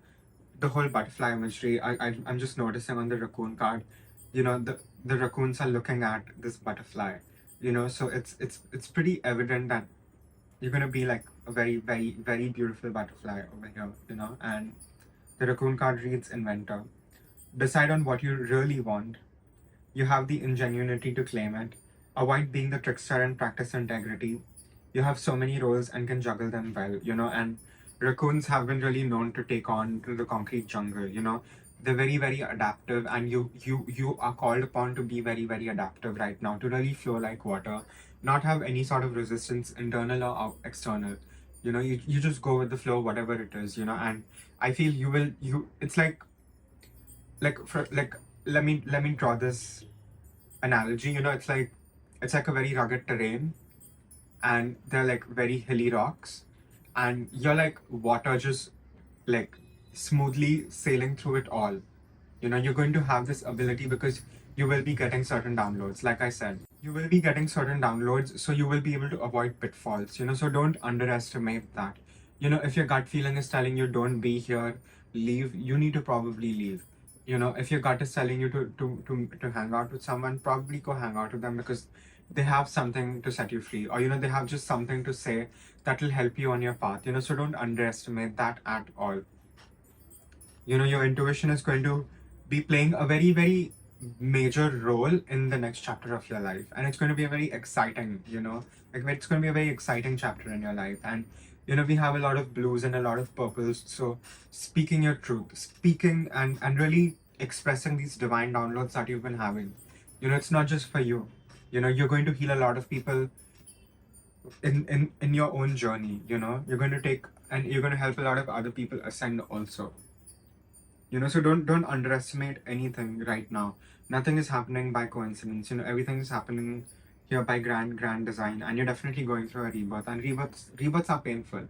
the whole butterfly imagery, I'm just noticing on the raccoon card, the raccoons are looking at this butterfly. So it's pretty evident that you're gonna be like a very, very, very beautiful butterfly over here, and the raccoon card reads inventor. Decide on what you really want. You have the ingenuity to claim it. Avoid being the trickster and practice integrity. You have so many roles and can juggle them well, and raccoons have been really known to take on to the concrete jungle, They're very, very adaptive, and you are called upon to be very, very adaptive right now, to really flow like water, not have any sort of resistance, internal or external. You just go with the flow, whatever it is, and I feel it's let me draw this analogy. It's like a very rugged terrain, and they're like very hilly rocks, and you're like water, just like smoothly sailing through it all. You're going to have this ability because you will be getting certain downloads. Like I said, you will be getting certain downloads, so you will be able to avoid pitfalls. So don't underestimate that. If your gut feeling is telling you don't be here, leave, you need to probably leave. If your gut is telling you to hang out with someone, probably go hang out with them, because they have something to set you free, or they have just something to say that will help you on your path. So don't underestimate that at all. Your intuition is going to be playing a very, very major role in the next chapter of your life, and it's going to be a very exciting, it's going to be a very exciting chapter in your life. And we have a lot of blues and a lot of purples, so speaking your truth, speaking and really expressing these divine downloads that you've been having, it's not just for you. You're going to heal a lot of people in your own journey. You're going to take, and you're going to help a lot of other people ascend also. So don't underestimate anything right now. Nothing is happening by coincidence. Everything is happening here by grand design, and you're definitely going through a rebirth. And rebirths are painful.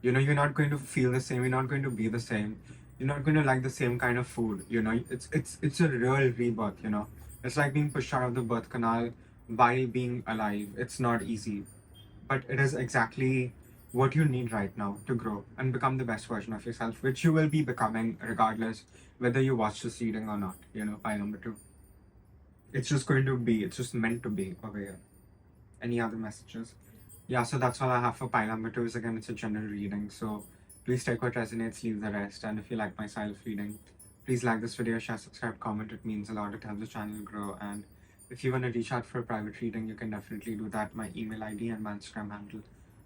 You're not going to feel the same. You're not going to be the same. You're not going to like the same kind of food. It's a real rebirth. It's like being pushed out of the birth canal while being alive. It's not easy, but it is exactly what you need right now to grow and become the best version of yourself, which you will be becoming regardless whether you watch this reading or not. Pile number two. It's just going to be, it's just meant to be over here. Any other messages? Yeah, so that's all I have for pile number two. Is again, it's a general reading, so please take what resonates, leave the rest. And if you like my style of reading, please like this video, share, subscribe, comment. It means a lot. It helps the channel grow. And if you want to reach out for a private reading, you can definitely do that. My email ID and my Instagram handle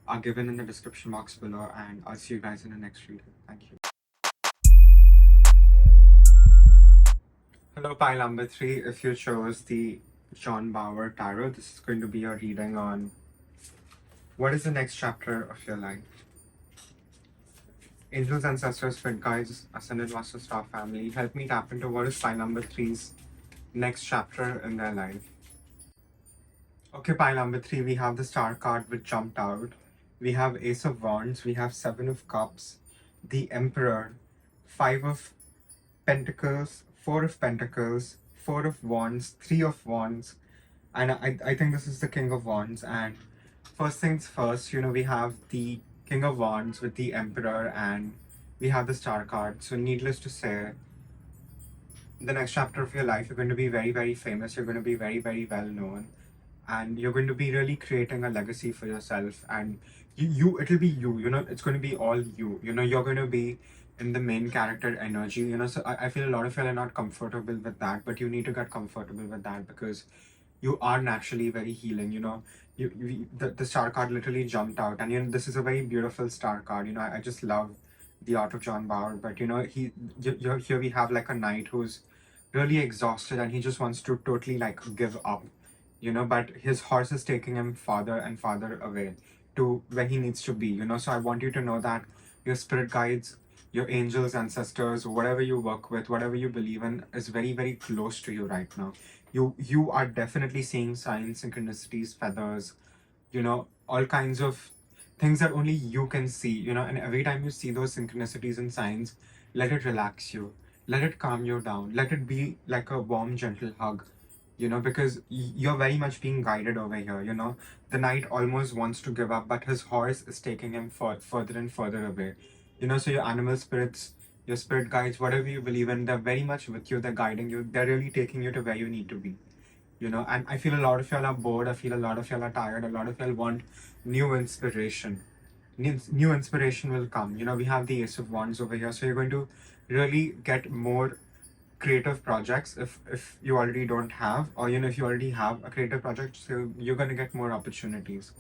are given in the description box below, and I'll see you guys in the next reading. Thank you. Hello, pile number three. If you chose the John Bauer Tarot, this is going to be a reading on what is the next chapter of your life. Angels, ancestors, spirit guides, ascended master, star family, help me tap into what is pile number three's next chapter in their life. Okay, pile number three, we have the star card which jumped out. We have Ace of Wands, we have Seven of Cups, the Emperor, Five of Pentacles, Four of Pentacles, Four of Wands, Three of Wands, and I think this is the King of Wands. And first things first, we have the King of Wands with the Emperor, and we have the Star card. So needless to say, the next chapter of your life, you're going to be very, very famous. You're going to be very, very well known, and you're going to be really creating a legacy for yourself. And it'll be you. It's going to be all you. You're going to be in the main character energy. So I feel a lot of you are not comfortable with that, but you need to get comfortable with that, because you are naturally very healing. The star card literally jumped out, and this is a very beautiful star card. I just love the art of John Bauer, but here we have like a knight who's really exhausted and he just wants to totally like give up, but his horse is taking him farther and farther away to where he needs to be, So I want you to know that your spirit guides, your angels, ancestors, whatever you work with, whatever you believe in, is very, very close to you right now. You are definitely seeing signs, synchronicities, feathers, all kinds of things that only you can see, and every time you see those synchronicities and signs, let it relax you, let it calm you down, let it be like a warm, gentle hug, because you're very much being guided over here, The knight almost wants to give up, but his horse is taking him further and further away, so your animal spirits, your spirit guides, whatever you believe in, they're very much with you, they're guiding you, they're really taking you to where you need to be. And I feel a lot of y'all are bored. I feel a lot of y'all are tired. A lot of y'all want new inspiration. New inspiration will come. We have the Ace of Wands over here. So you're going to really get more creative projects if you already don't have, or, if you already have a creative project, so you're going to get more opportunities.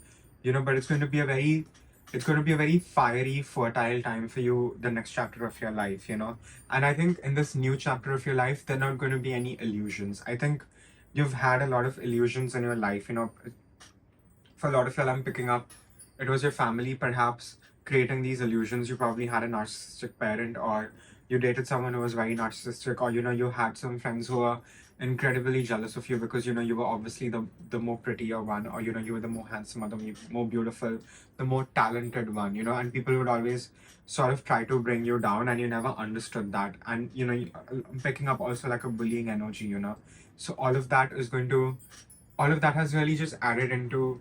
But it's going to be a very fiery, fertile time for you, the next chapter of your life, And I think in this new chapter of your life, there are not going to be any illusions. I think you've had a lot of illusions in your life, For a lot of y'all, I'm picking up, it was your family perhaps creating these illusions. You probably had a narcissistic parent, or you dated someone who was very narcissistic, or, you had some friends who were incredibly jealous of you because, you were obviously the more prettier one, or, you were the more handsome, or the more beautiful, the more talented one, and people would always sort of try to bring you down, and you never understood that. And, I'm picking up also like a bullying energy, So all of that has really just added into,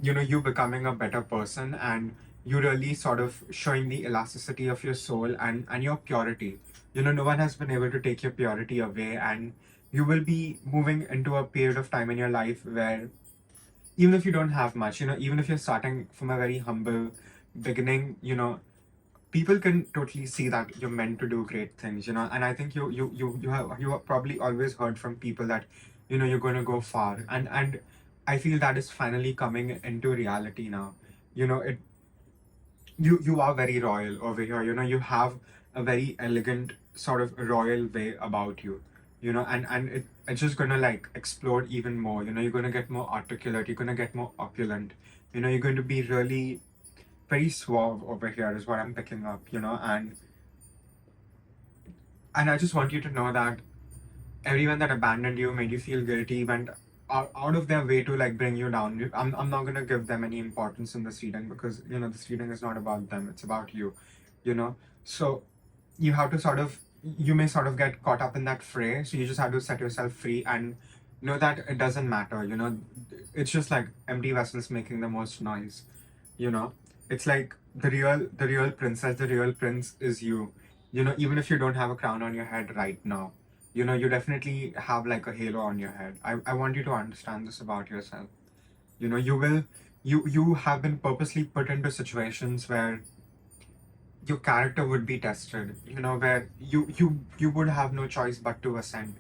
you becoming a better person, and you really sort of showing the elasticity of your soul and your purity. No one has been able to take your purity away, and you will be moving into a period of time in your life where even if you don't have much, even if you're starting from a very humble beginning, people can totally see that you're meant to do great things, And I think you have probably always heard from people that, you're going to go far, and I feel that is finally coming into reality now. It you are very royal over here. You have a very elegant sort of royal way about you. And it's just gonna like explode even more. You're gonna get more articulate. You're gonna get more opulent. You're going to be really very suave over here is what I'm picking up. And I just want you to know that everyone that abandoned you, made you feel guilty, went out of their way to like bring you down. I'm not gonna give them any importance in this reading, because this reading is not about them, it's about you. So you have to you may sort of get caught up in that fray, so you just have to set yourself free and know that it doesn't matter. It's just like empty vessels making the most noise. you know it's like the real princess, the real prince is you. Even if you don't have a crown on your head right now, you definitely have like a halo on your head. I want you to understand this about yourself. You have been purposely put into situations where your character would be tested, where you would have no choice but to ascend.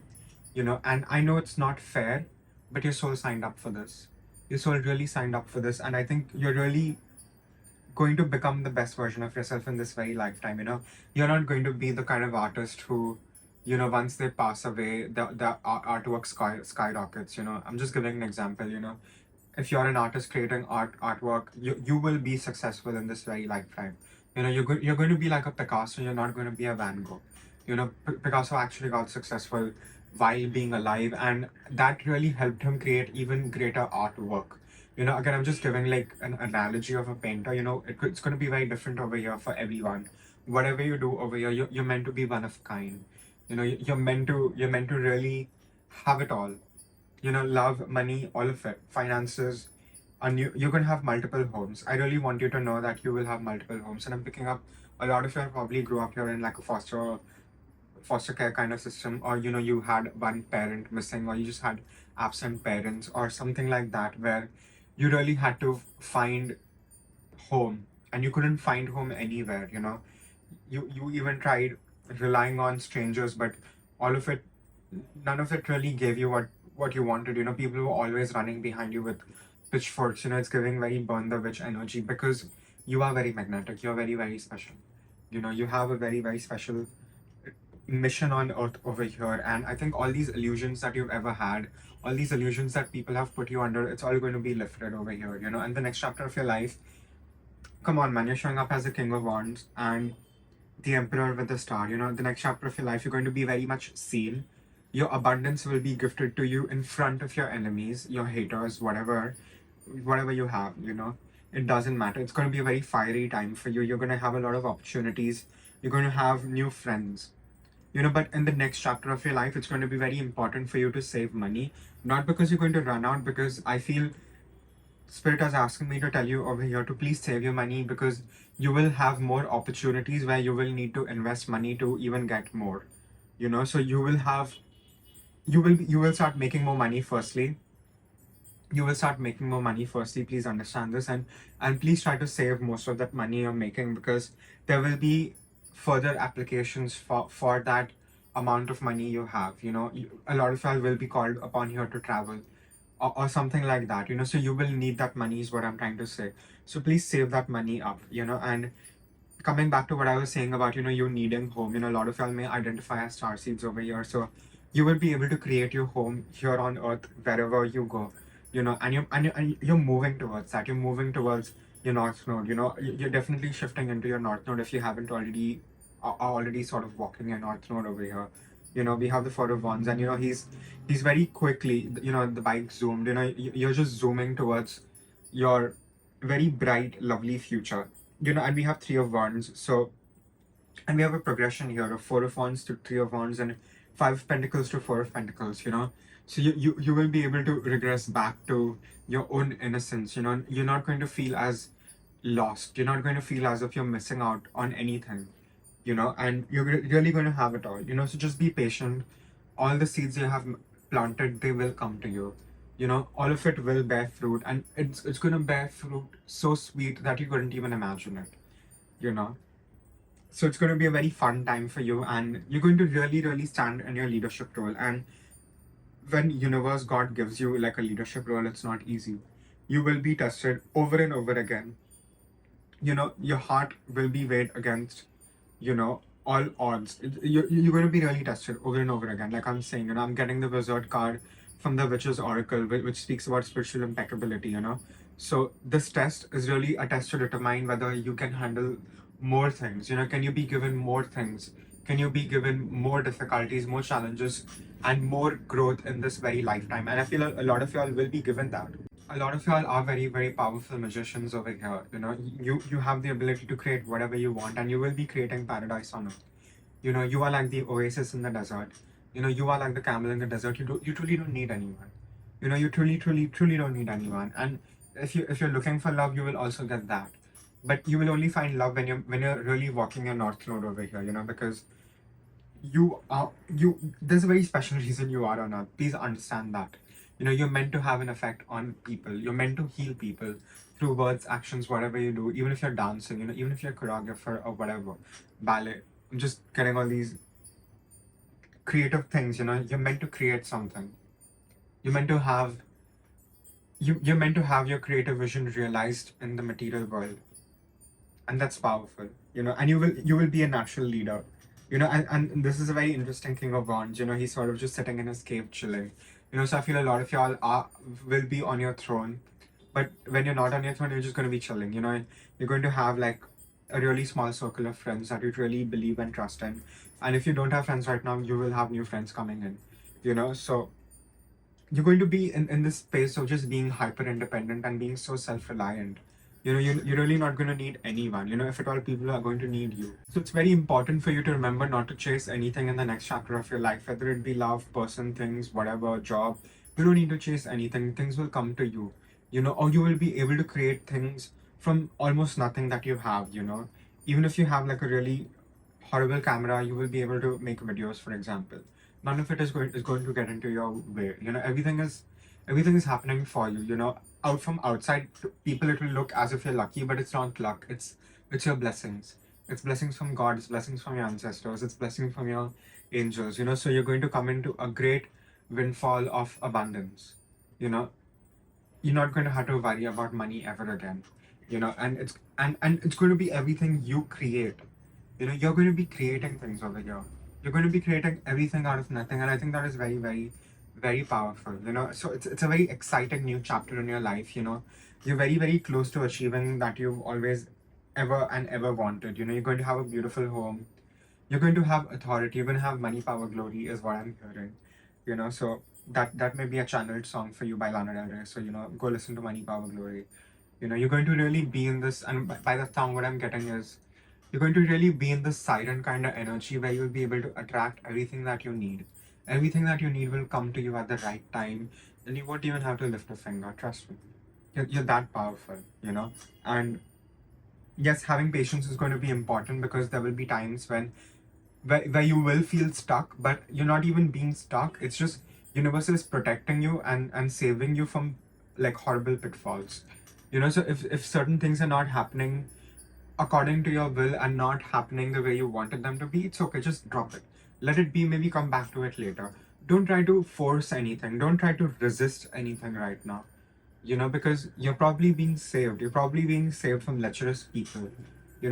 And I know it's not fair, but your soul signed up for this. Your soul really signed up for this, and I think you're really going to become the best version of yourself in this very lifetime. You're not going to be the kind of artist who, once they pass away, the artwork skyrockets. I'm just giving an example. If you're an artist creating artwork, you will be successful in this very lifetime. You're going to be like a Picasso. You're not going to be a Van Gogh. Picasso actually got successful while being alive, and that really helped him create even greater artwork. Again, I'm just giving like an analogy of a painter. It's going to be very different over here for everyone. Whatever you do over here, you're meant to be one of kind. You're meant to really have it all. Love, money, all of it, finances, and you're going to have multiple homes. I really want you to know that you will have multiple homes. And I'm picking up a lot of you probably grew up here in like a foster care kind of system, or you had one parent missing, or you just had absent parents or something like that, where you really had to find home, and you couldn't find home anywhere. You even tried relying on strangers, but all of it none of it really gave you what you wanted. People were always running behind you with pitchforks. It's giving very burn the witch energy, because you are very magnetic, you're very, very special. You know, you have a very, very special mission on earth over here. And I think all these illusions that you've ever had, all these illusions that people have put you under, it's all going to be lifted over here, you know. And the next chapter of your life, come on, man, you're showing up as the King of Wands and the Emperor with the star. You know, the next chapter of your life, you're going to be very much seen. Your abundance will be gifted to you in front of your enemies, your haters, whatever you have, you know. It doesn't matter. It's going to be a very fiery time for you. You're going to have a lot of opportunities. You're going to have new friends, you know. But in the next chapter of your life, it's going to be very important for you to save money. Not because you're going to run out, because I feel Spirit is asking me to tell you over here to please save your money, because you will have more opportunities where you will need to invest money to even get more, you know. So you will start making more money. Firstly, please understand this, and please try to save most of that money you're making, because there will be further applications for that amount of money you have, you know. A lot of y'all will be called upon here to travel, or something like that, you know. So you will need that money is what I'm trying to say. So please save that money up, you know. And coming back to what I was saying about, you know, you needing home, you know, a lot of y'all may identify as star seeds over here. So you will be able to create your home here on earth wherever you go, you know. And you're moving towards that. You're moving towards your north node, you know. You're definitely shifting into your north node if you haven't already, are already sort of walking your north node over here. You know, we have the Four of Wands, and you know, he's very quickly, you know, the bike zoomed, you know, you're just zooming towards your very bright, lovely future, you know. And we have Three of Wands. So, and we have a progression here of Four of Wands to Three of Wands, and Five of Pentacles to Four of Pentacles, you know. So you will be able to regress back to your own innocence, you know. You're not going to feel as lost. You're not going to feel as if you're missing out on anything, you know. And you're really going to have it all, you know. So just be patient. All the seeds you have planted, they will come to you, you know. All of it will bear fruit, and it's going to bear fruit so sweet that you couldn't even imagine it, you know. So it's going to be a very fun time for you, and you're going to really, really stand in your leadership role. And when universe, God gives you like a leadership role, it's not easy. You will be tested over and over again, you know. Your heart will be weighed against, you know, all odds. You're going to be really tested over and over again. Like I'm saying, you know, I'm getting the Wizard card from the Witch's Oracle, which speaks about spiritual impeccability, you know. So this test is really a test to determine whether you can handle more things, you know. Can you be given more things? Can you be given more difficulties, more challenges, and more growth in this very lifetime? And I feel a lot of y'all will be given that. A lot of y'all are very, very powerful magicians over here, you know. You have the ability to create whatever you want, and you will be creating paradise on earth, you know. You are like the oasis in the desert, you know. You are like the camel in the desert. You truly don't need anyone, you know. You truly don't need anyone. And if you're looking for love, you will also get that. But you will only find love when you're really walking your north node over here, you know. Because there's a very special reason you are on earth. Please understand that, you know. You're meant to have an effect on people. You're meant to heal people through words, actions, whatever you do. Even if you're dancing, you know, even if you're a choreographer or whatever, ballet. I'm just getting all these creative things, you know. You're meant to create something. You're meant to have you're meant to have your creative vision realized in the material world. And that's powerful, you know. And you will be a natural leader, you know. And this is a very interesting King of Wands, you know. He's sort of just sitting in his cave chilling, you know. So I feel a lot of y'all will be on your throne, but when you're not on your throne, you're just going to be chilling, you know. You're going to have like a really small circle of friends that you really believe and trust in. And if you don't have friends right now, you will have new friends coming in, you know. So you're going to be in this space of just being hyper independent and being so self-reliant, you know. You're really not going to need anyone, you know. If at all, people are going to need you. So it's very important for you to remember not to chase anything in the next chapter of your life, whether it be love, person, things, whatever, job. You don't need to chase anything. Things will come to you, you know. Or you will be able to create things from almost nothing that you have, you know. Even if you have like a really horrible camera, you will be able to make videos, for example. None of it is going to get into your way, you know. Everything is happening for you, you know. Out from outside people, it will look as if you're lucky, but it's not luck. It's your blessings. It's blessings from God. It's blessings from your ancestors. It's blessings from your angels, you know. So you're going to come into a great windfall of abundance, you know. You're not going to have to worry about money ever again, you know. And it's going to be everything you create, You're going to be creating things over here. You're going to be creating everything out of nothing, and I think that is very, very, very powerful. So it's a very exciting new chapter in your life. You're very, very close to achieving that you've always ever and ever wanted. You're going to have a beautiful home. You're going to have authority. You're going to have money, power, glory, is what I'm hearing. So that may be a channeled song for you by Lana Del Rey. So go listen to Money, Power, Glory. You're going to really be in this, and by the song, what I'm getting is you're going to really be in this siren kind of energy where you'll be able to attract everything that you need. Everything that you need will come to you at the right time, and you won't even have to lift a finger. Trust me. You're that powerful. And yes, having patience is going to be important because there will be times where you will feel stuck, but you're not even being stuck. It's just universe is protecting you and saving you from like horrible pitfalls. So if certain things are not happening according to your will and not happening the way you wanted them to be, it's okay. Just drop it. Let it be. Maybe come back to it later. Don't try to force anything. Don't try to resist anything right now. Because you're probably being saved. You're probably being saved from lecherous people.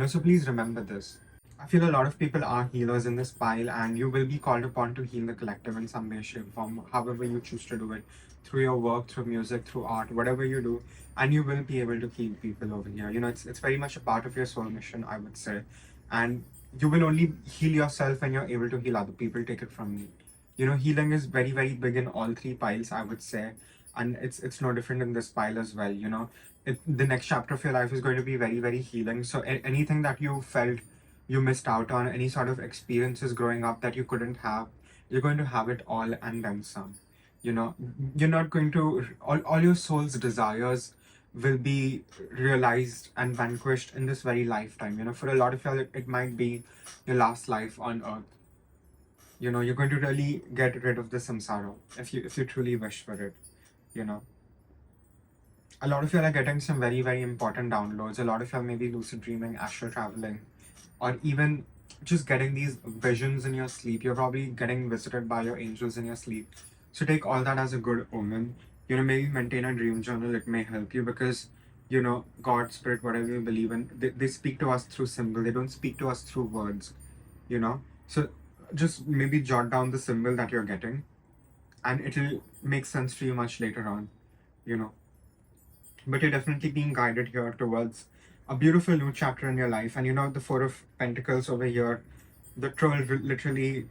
So please remember this. I feel a lot of people are healers in this pile, and you will be called upon to heal the collective in some way, shape, form, however you choose to do it, through your work, through music, through art, whatever you do, and you will be able to heal people over here. It's very much a part of your soul mission, I would say, and you will only heal yourself when you're able to heal other people. Take it from me. Healing is very, very big in all three piles, I would say, and it's no different in this pile as well. The next chapter of your life is going to be very, very healing. So anything that you felt you missed out on, any sort of experiences growing up that you couldn't have, you're going to have it all and then some. You're not going to, all your soul's desires will be realized and vanquished in this very lifetime. For a lot of you, it might be your last life on earth. You're going to really get rid of the samsara if you truly wish for it. A lot of you are getting some very, very important downloads. A lot of you may be lucid dreaming, astral traveling, or even just getting these visions in your sleep. You're probably getting visited by your angels in your sleep. So take all that as a good omen. Maybe maintain a dream journal. It may help you because, God, spirit, whatever you believe in, they speak to us through symbol. They don't speak to us through words, So just maybe jot down the symbol that you're getting, and it'll make sense to you much later on, But you're definitely being guided here towards a beautiful new chapter in your life. And the Four of Pentacles over here, the troll literally,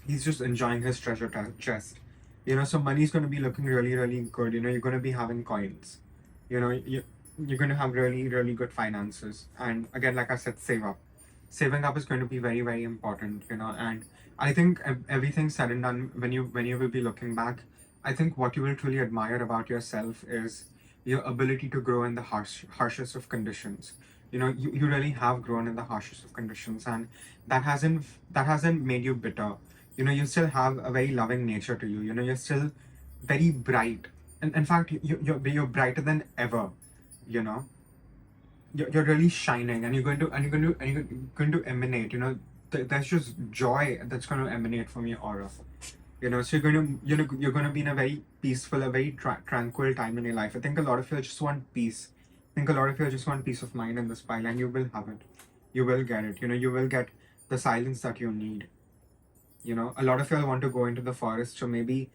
he's just enjoying his treasure chest. So money's going to be looking really, really good. You're going to be having coins. You're going to have really, really good finances. And again, like I said, save up. Saving up is going to be very, very important. And I think everything said and done, when you will be looking back, I think what you will truly admire about yourself is your ability to grow in the harshest of conditions. You really have grown in the harshest of conditions, and that hasn't made you bitter. You still have a very loving nature to you. You're still very bright. And in fact, you're brighter than ever. You're really shining, and you're going to emanate. There's just joy that's going to emanate from your aura. So you're going to be in a very peaceful, a very tranquil time in your life. I think a lot of you just want peace. I think a lot of you just want peace of mind in this pile, and you will have it. You will get it. You will get the silence that you need. A lot of you want to go into the forest, so maybe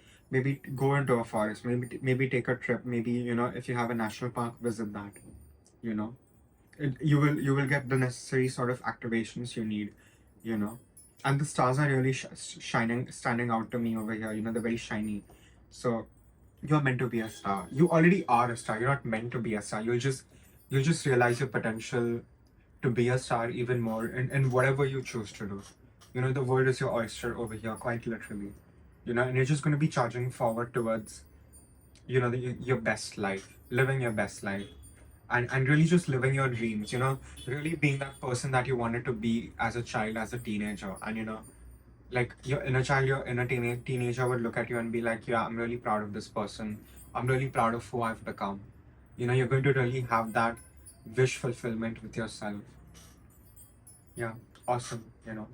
go into a forest. Maybe take a trip. Maybe if you have a national park, visit that. You will get the necessary sort of activations you need. And the stars are really shining, standing out to me over here. They're very shiny. So you're meant to be a star. You already are a star. You're not meant to be a star. You'll just realize your potential to be a star even more in whatever you choose to do. The world is your oyster over here, quite literally. And you're just going to be charging forward towards, your best life, living your best life. And really just living your dreams, really being that person that you wanted to be as a child, as a teenager. And like your inner child, your inner teenager would look at you and be like, yeah, I'm really proud of this person. I'm really proud of who I've become. You're going to really have that wish fulfillment with yourself. Yeah, awesome.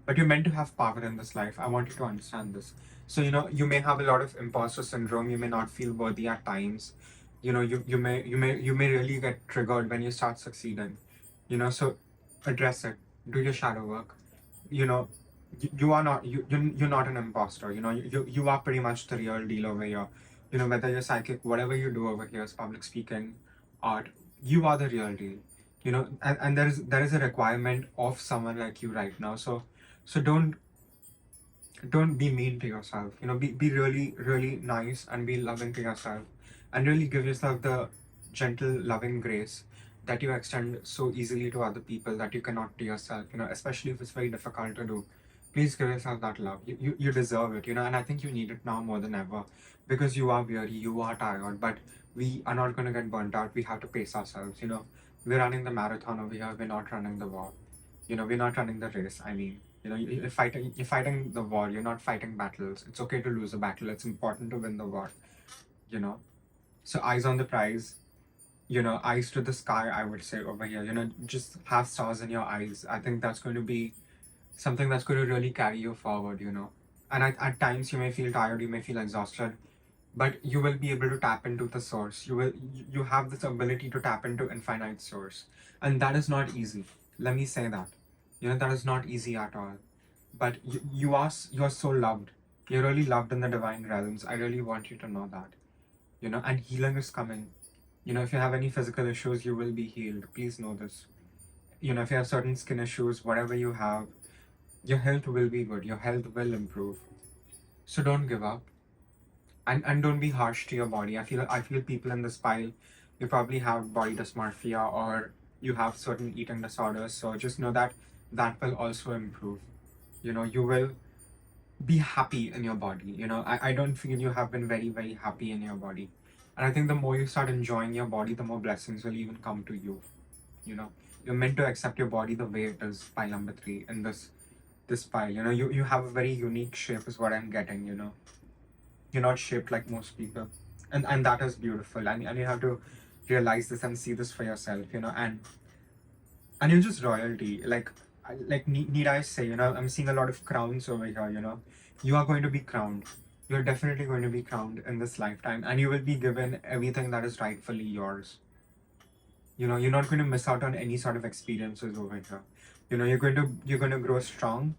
But you're meant to have power in this life. I want you to understand this. So you may have a lot of imposter syndrome. You may not feel worthy at times. You may really get triggered when you start succeeding. So address it. do your shadow work. You know, you are not you're not an imposter. You know, you are pretty much the real deal over here. You know, whether you're psychic, whatever you do over here is public speaking, art, you are the real deal. You know, and there is a requirement of someone like you right now. So don't be mean to yourself. You know, be really, really nice and be loving to yourself, and really give yourself the gentle, loving grace that you extend so easily to other people that you cannot to yourself. You know, especially if it's very difficult to do. Please give yourself that love. You deserve it, you know, and I think you need it now more than ever, because you are weary, you are tired, but we are not going to get burnt out. We have to pace ourselves, you know. We're running the marathon over here, we're not running the war. You know, we're not running the race. I mean, you know, you're fighting the war, you're not fighting battles. It's okay to lose a battle, it's important to win the war, you know. So eyes on the prize, you know, eyes to the sky, I would say over here. You know, just have stars in your eyes. I think that's going to be something that's going to really carry you forward, you know. And at times you may feel tired, you may feel exhausted, but you will be able to tap into the source. You have this ability to tap into infinite source, and that is not easy. Let me say that. You know, that is not easy at all. But you are so loved. You're really loved in the divine realms. I really want you to know that. You know, and healing is coming. You know, if you have any physical issues, you will be healed. Please know this. You know, if you have certain skin issues, whatever you have, your health will be good. Your health will improve. So don't give up. And don't be harsh to your body. I feel people in this pile, you probably have body dysmorphia, or you have certain eating disorders. So just know that that will also improve. You know, you will be happy in your body. You know, I don't feel you have been very, very happy in your body. And I think the more you start enjoying your body, the more blessings will even come to you. You know, you're meant to accept your body the way it is. Pile number 3 in this pile. You know, you have a very unique shape is what I'm getting. You know, you're not shaped like most people, and that is beautiful. And you have to realize this and see this for yourself. You know, and you're just royalty. Need I say, you know, I'm seeing a lot of crowns over here. You know, you are going to be crowned. You're definitely going to be crowned in this lifetime, and you will be given everything that is rightfully yours. You know, you're not going to miss out on any sort of experiences over here. You know, you're going to grow strong.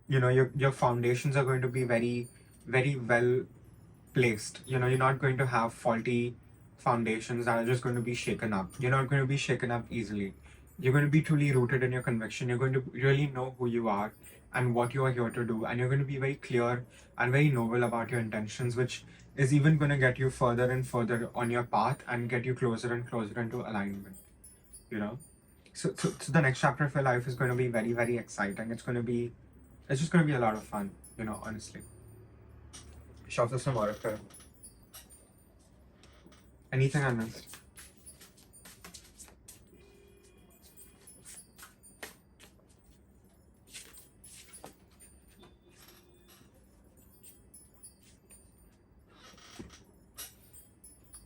You know, your foundations are going to be very, very well placed. You know, you're not going to have faulty foundations that are just going to be shaken up. You're not going to be shaken up easily. You're going to be truly rooted in your conviction. You're going to really know who you are and what you are here to do. And you're going to be very clear and very noble about your intentions, which is even going to get you further and further on your path and get you closer and closer into alignment, you know? So the next chapter of your life is going to be very, very exciting. It's just going to be a lot of fun, you know, honestly. Shout out some oracle. Anything I missed?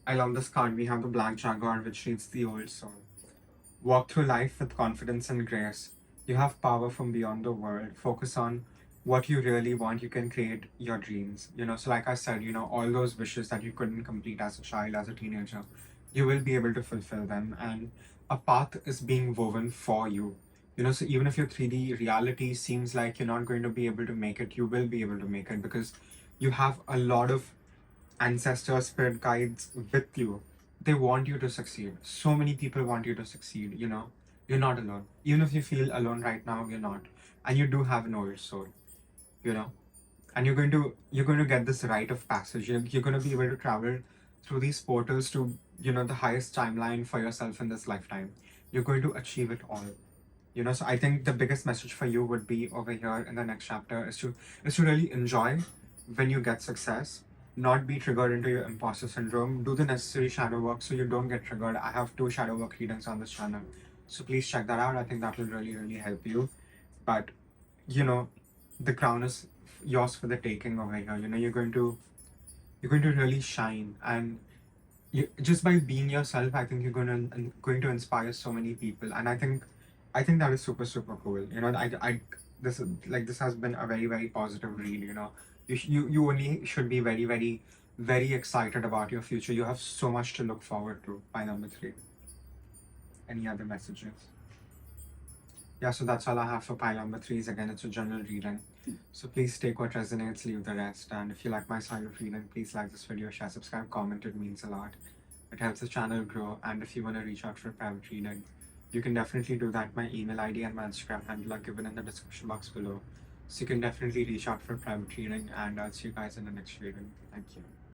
I love this card. We have the Black Jaguar, which reads the old soul. Walk through life with confidence and grace. You have power from beyond the world. Focus on what you really want. You can create your dreams. You know, so like I said, you know, all those wishes that you couldn't complete as a child, as a teenager, you will be able to fulfill them. And a path is being woven for you. You know, so even if your 3D reality seems like you're not going to be able to make it, you will be able to make it, because you have a lot of ancestors, spirit guides with you. They want you to succeed. So many people want you to succeed, you know. You're not alone. Even if you feel alone right now, you're not. And you do have an old soul, you know. And you're going to get this rite of passage. You're going to be able to travel through these portals to, you know, the highest timeline for yourself in this lifetime. You're going to achieve it all. You know, so I think the biggest message for you would be over here in the next chapter is to really enjoy when you get success, not be triggered into your imposter syndrome. Do the necessary shadow work so you don't get triggered. I have 2 shadow work readings on this channel, so please check that out. I think that will really, really help you. But you know, the crown is yours for the taking over here. You know, you're going to really shine, and just by being yourself, I think you're going to inspire so many people. And I think that is super, super cool. You know, this has been a very, very positive read. You know, you only should be very, very, very excited about your future. You have so much to look forward to. By number 3, any other messages? Yeah, so that's all I have for pile number 3. Again, it's a general reading. So please take what resonates, leave the rest. And if you like my style of reading, please like this video, share, subscribe, comment. It means a lot. It helps the channel grow. And if you want to reach out for a private reading, you can definitely do that. My email ID and my Instagram handle are given in the description box below. So you can definitely reach out for a private reading. And I'll see you guys in the next reading. Thank you.